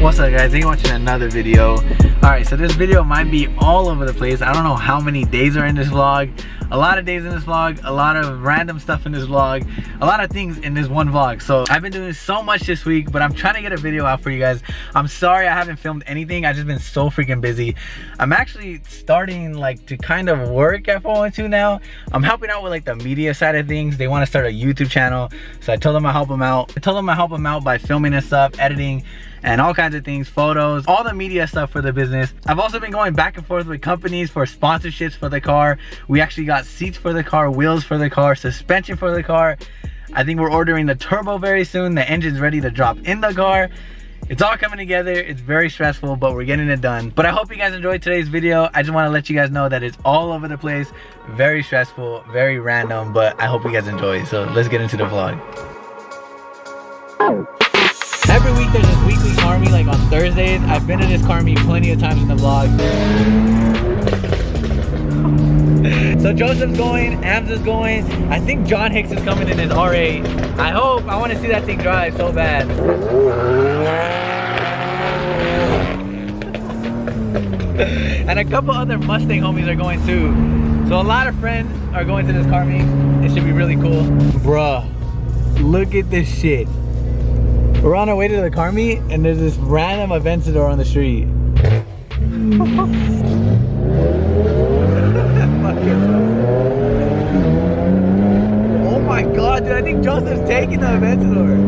What's up guys, thank you for watching another video. Alright, so this video might be all over the place. I don't know how many days are in this vlog. A lot of days in this vlog, a lot of random stuff in this vlog, a lot of things in this one vlog. So I've been doing so much this week, but I'm trying to get a video out for you guys. I'm sorry I haven't filmed anything. I've just been so freaking busy. I'm actually starting like to kind of work at 412 now. I'm helping out with like the media side of things. They want to start a YouTube channel, so I told them I'll help them out. I told them I'll help them out by filming and stuff, editing, and all kinds of things, photos, all the media stuff for the business. I've also been going back and forth with companies for sponsorships for the car. We actually got seats for the car, wheels for the car, suspension for the car. I think we're ordering the turbo very soon. The engine's ready to drop in the car. It's all coming together. It's very stressful, but we're getting it done. But I hope you guys enjoyed today's video. I just want to let you guys know that it's all over the place, very stressful, very random, but I hope you guys enjoy. So let's get into the vlog. Every week there's this weekly car meet, like on Thursdays. I've been to this car meet plenty of times in the vlog. So Joseph's going, Ams is going. I think John Hicks is coming in his R8. I hope. I want to see that thing drive so bad. And a couple other Mustang homies are going too. So a lot of friends are going to this car meet. It should be really cool. Bruh, look at this shit. We're on our way to the car meet and there's this random Aventador on the street. Oh my god, dude, I think Joseph's taking the Aventador.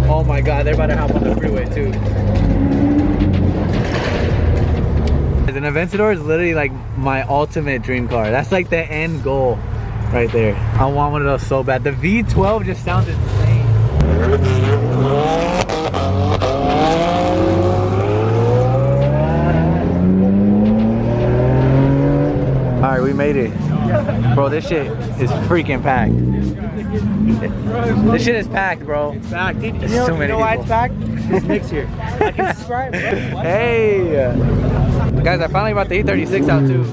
Oh my god, they're about to hop on the freeway too. An Aventador is literally like my ultimate dream car. That's like the end goal. Right there. I want one of those so bad. The V12 just sounds insane. Alright, we made it. Bro, this shit is freaking packed. This shit is packed, bro. It's packed. Dude, you know why it's packed? This Nick's here. I can subscribe, bro. Hey! Guys, I finally brought the E36 out too.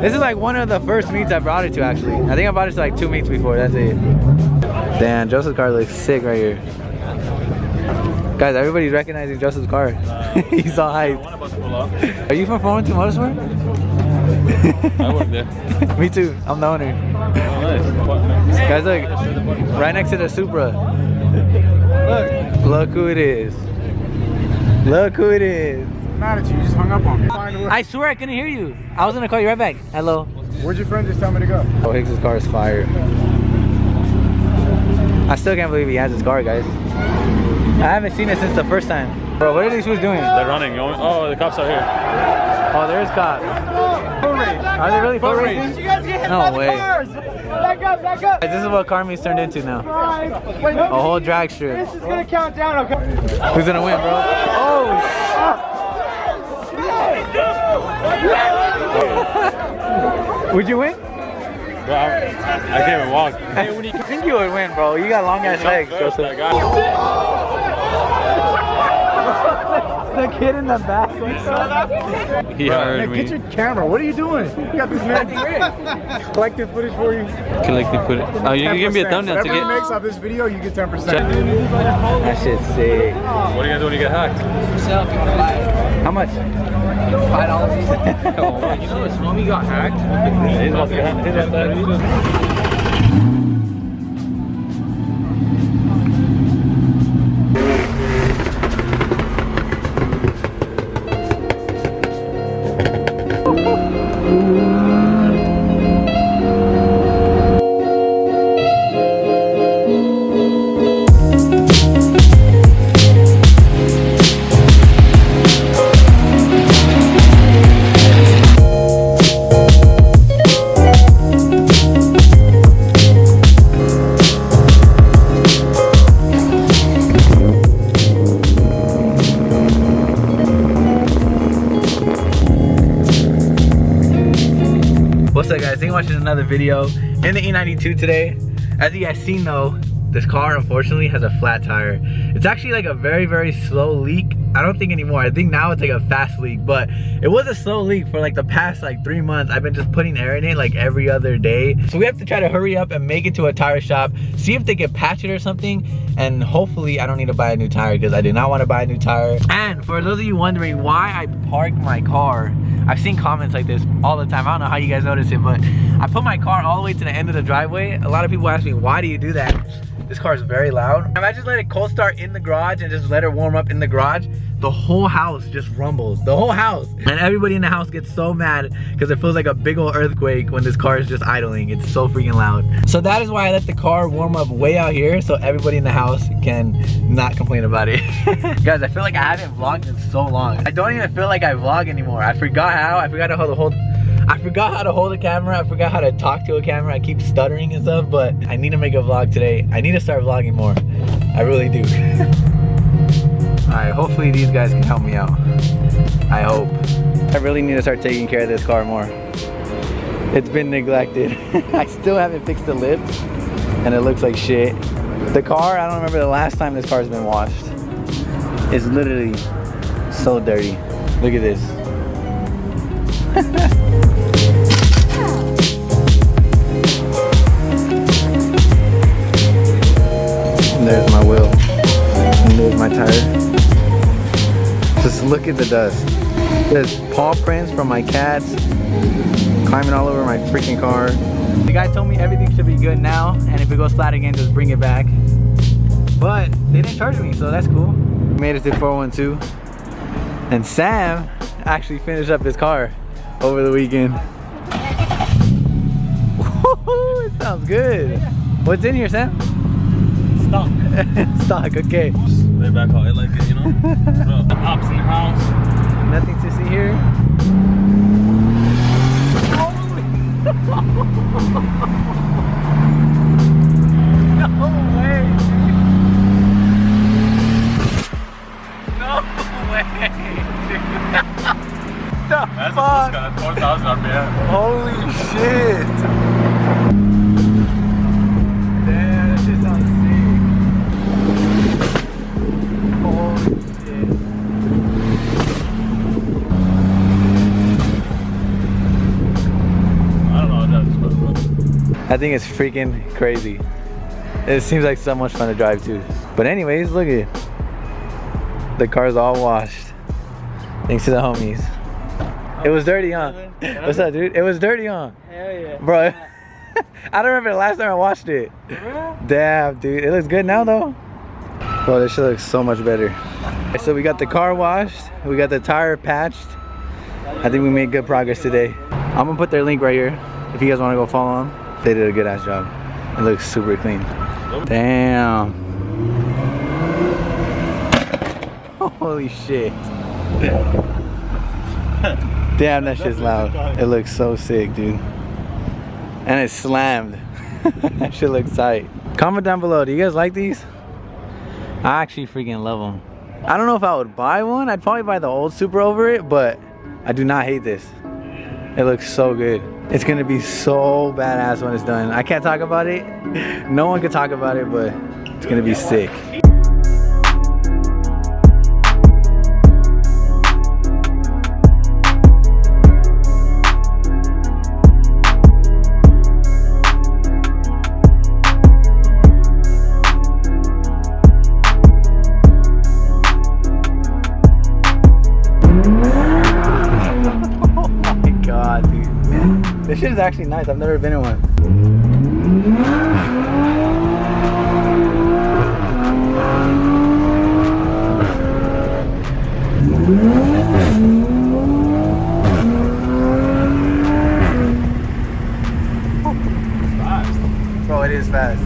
This is like one of the first meets I brought it to actually. I think I brought it to like 2 meets before, that's it. Damn, Joseph's car looks sick right here. Guys, everybody's recognizing Joseph's car. He's all hyped. Are you from 412 Motorsport? I work there. Me too, I'm the owner. Oh, nice. Guys, look, right next to the Supra. Look who it is. Look who it is. Mad at you just hung up on me. I swear I couldn't hear you. I was gonna call you right back. Hello. Where'd your friend just tell me to go? Oh, Higgs' car is fire. I still can't believe he has his car, guys. I haven't seen it since the first time. Bro, what are these shoes doing? They're running. Oh, the cops are here. Oh, there's cops. Are they really foot racing? You guys get hit No by the way. cars. Back up, back up. This is what car meet's turned into now. Wait, A whole drag strip. this is gonna count down, okay? Who's gonna win, bro? Oh, would you win? Bro, I can't even walk. I think you would win, bro. You got long ass legs, Joseph. The kid in the back. He heard Nick, me. get your camera. What are you doing? You got this man collective footage for you. Collective footage. Oh, you can give me a thumbnail to Whatever get. he makes off this video, you get 10%. That shit's sick. What are you gonna do when you get hacked? How much? $5. You know his homie got hacked? He's about to get hacked. What's up guys, thank you for watching another video in the E92 today. As you guys seen though, This car unfortunately has a flat tire. It's actually like a very, very slow leak. I don't think anymore. I think now it's like a fast leak, but it was a slow leak for like the past like 3 months. I've been just putting air in it like every other day. So we have to try to hurry up and make it to a tire shop, see if they can patch it or something, and hopefully I don't need to buy a new tire because I do not want to buy a new tire. And for those of you wondering why I park my car, I've seen comments like this all the time. I don't know how you guys notice it, but I put my car all the way to the end of the driveway. A lot of people ask me, why do you do that? This car is very loud. If I just let it cold start in the garage and just let it warm up in the garage, the whole house just rumbles. The whole house. And everybody in the house gets so mad because it feels like a big old earthquake when this car is just idling. It's so freaking loud. So that is why I let the car warm up way out here so everybody in the house can not complain about it. Guys, I feel like I haven't vlogged in so long. I don't even feel like I vlog anymore. I forgot how. I forgot how to hold the camera. I forgot how to talk to a camera. I keep stuttering and stuff, but I need to make a vlog today. I need to start vlogging more. I really do. Alright, hopefully these guys can help me out. I hope. I really need to start taking care of this car more. It's been neglected. I still haven't fixed the lips and it looks like shit. The car, I don't remember the last time this car's been washed. It's literally so dirty. Look at this. And there's my wheel. And there's my tire. Just look at the dust. There's paw prints from my cats climbing all over my freaking car. The guy told me everything should be good now, and if it goes flat again, just bring it back. But they didn't charge me, so that's cool. We made it to 412. And Sam actually finished up his car over the weekend. Woo-hoo, it sounds good. What's in here, Sam? Stock. Stock, okay. Lay back how I like it, you know? The pops in the house. Nothing to see here. No way. No way. The fuck? 4,000 RPM. Holy shit. Damn, that shit sounds sick. Holy shit. I don't know what that is, bro. I think it's freaking crazy. It seems like so much fun to drive too. But anyways, look at it. The car's all washed. Thanks to the homies. It was dirty, huh? What's up, dude? It was dirty, huh? Hell yeah. Bro, I don't remember the last time I washed it. Damn, dude. It looks good now, though. Bro, this shit looks so much better. So we got the car washed. We got the tire patched. I think we made good progress today. I'm gonna put their link right here if you guys want to go follow them. They did a good ass job. It looks super clean. Damn. Holy shit. Damn, that shit's loud. It looks so sick, dude. And it's slammed. That shit looks tight. Comment down below, do you guys like these? I actually freaking love them. I don't know if I would buy one. I'd probably buy the old Supra over it, but I do not hate this. It looks so good. It's gonna be so badass when it's done. I can't talk about it. No one can talk about it, but it's gonna be sick. This shit is actually nice. I've never been in one. Fast. Bro, it is fast.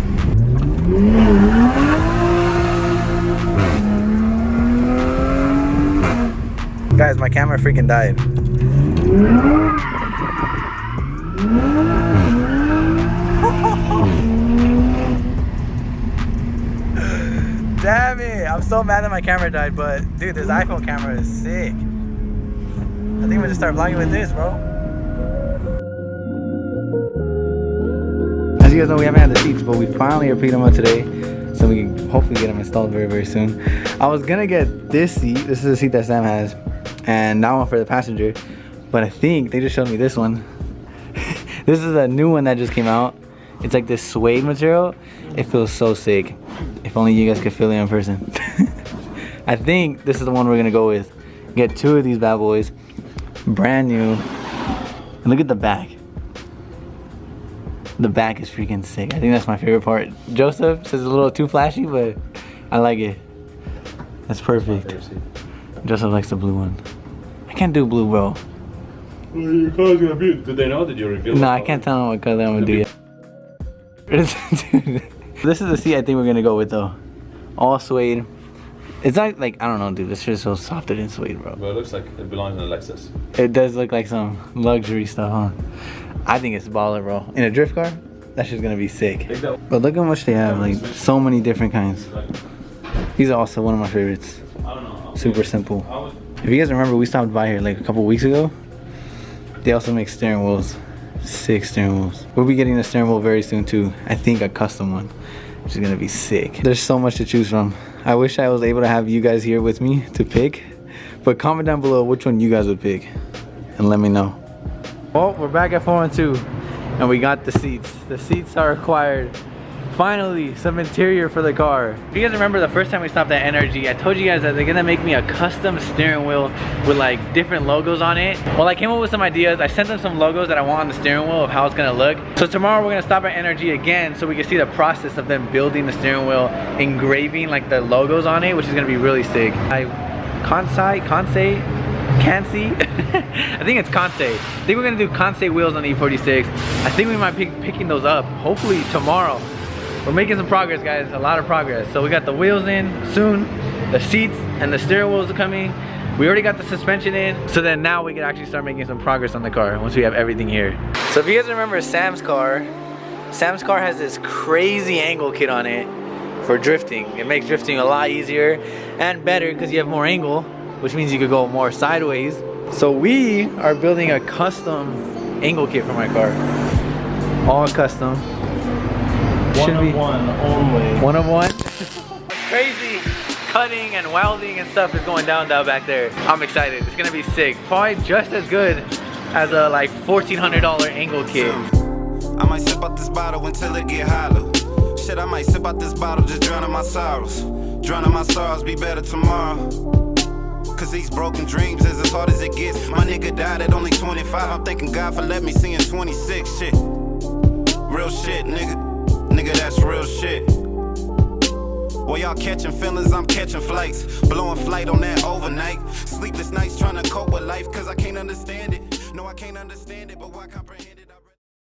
Guys, my camera freaking died. Damn it! I'm so mad that my camera died, but dude, this iPhone camera is sick. I think I'm gonna just start vlogging with this, bro. As As you guys know, we haven't had the seats, but we finally are picking them up today, so we can hopefully get them installed very, very soon. I was gonna get this seat. This is the seat that Sam has, and that one for the passenger. But I think they just showed me this one. This is a new one that just came out. It's like this suede material. It feels so sick. If only you guys could feel it in person. I think this is the one we're gonna go with. Get 2 of these bad boys, brand new. And look at the back. The back is freaking sick. I think that's my favorite part. Joseph says it's a little too flashy, but I like it. That's perfect. Joseph likes the blue one. I can't do blue, bro. Well, your color's gonna be. Did they know that you revealed? No, I can't tell them what color I'm gonna do yet. Dude, this is the seat I think we're gonna go with though. All suede. It's not like, I don't know, dude. This shit is so softer than suede, bro. Well, it looks like it belongs in a Lexus. It does look like some luxury stuff, huh? I think it's baller, bro. In a drift car, that shit's gonna be sick. But look how much they have, like so many different kinds. These are also one of my favorites. Super simple. If you guys remember, we stopped by here like a couple weeks ago. They also make steering wheels. 6 steering wheels. We'll be getting a steering wheel very soon too. I think a custom one, which is gonna be sick. There's so much to choose from. I wish I was able to have you guys here with me to pick, but comment down below which one you guys would pick and let me know. Well, we're back at 412 and we got the seats. The seats are required. Finally, some interior for the car. If you guys remember the first time we stopped at NRG, I told you guys that they're gonna make me a custom steering wheel with like different logos on it. Well, I came up with some ideas. I sent them some logos that I want on the steering wheel of how it's gonna look. So tomorrow we're gonna stop at NRG again so we can see the process of them building the steering wheel, engraving like the logos on it, which is gonna be really sick. Kansei? I think it's Kansei. I think we're gonna do Kansei wheels on the E46. I think we might be picking those up hopefully tomorrow. We're making some progress, guys, a lot of progress. So we got the wheels in soon, the seats and the steering wheels are coming. We already got the suspension in. So then now we can actually start making some progress on the car once we have everything here. So if you guys remember Sam's car has this crazy angle kit on it for drifting. It makes drifting a lot easier and better because you have more angle, which means you could go more sideways. So we are building a custom angle kit for my car. All custom. One of one only. One of one? Crazy cutting and welding and stuff is going down back there. I'm excited. It's gonna be sick. Probably just as good as a like $1,400 angle kit. I might sip out this bottle until it get hollow. Shit, I might sip out this bottle, just drowning my sorrows. Drowning my sorrows, be better tomorrow. Cause these broken dreams is as hard as it gets. My nigga died at only 25. I'm thanking God for letting me see in 26. Shit. Real shit, nigga. Nigga, that's real shit. Well, y'all catching feelings, I'm catching flights. Blowing flight on that overnight. Sleepless nights trying to cope with life, cause I can't understand it. No, I can't understand it, but why comprehend it?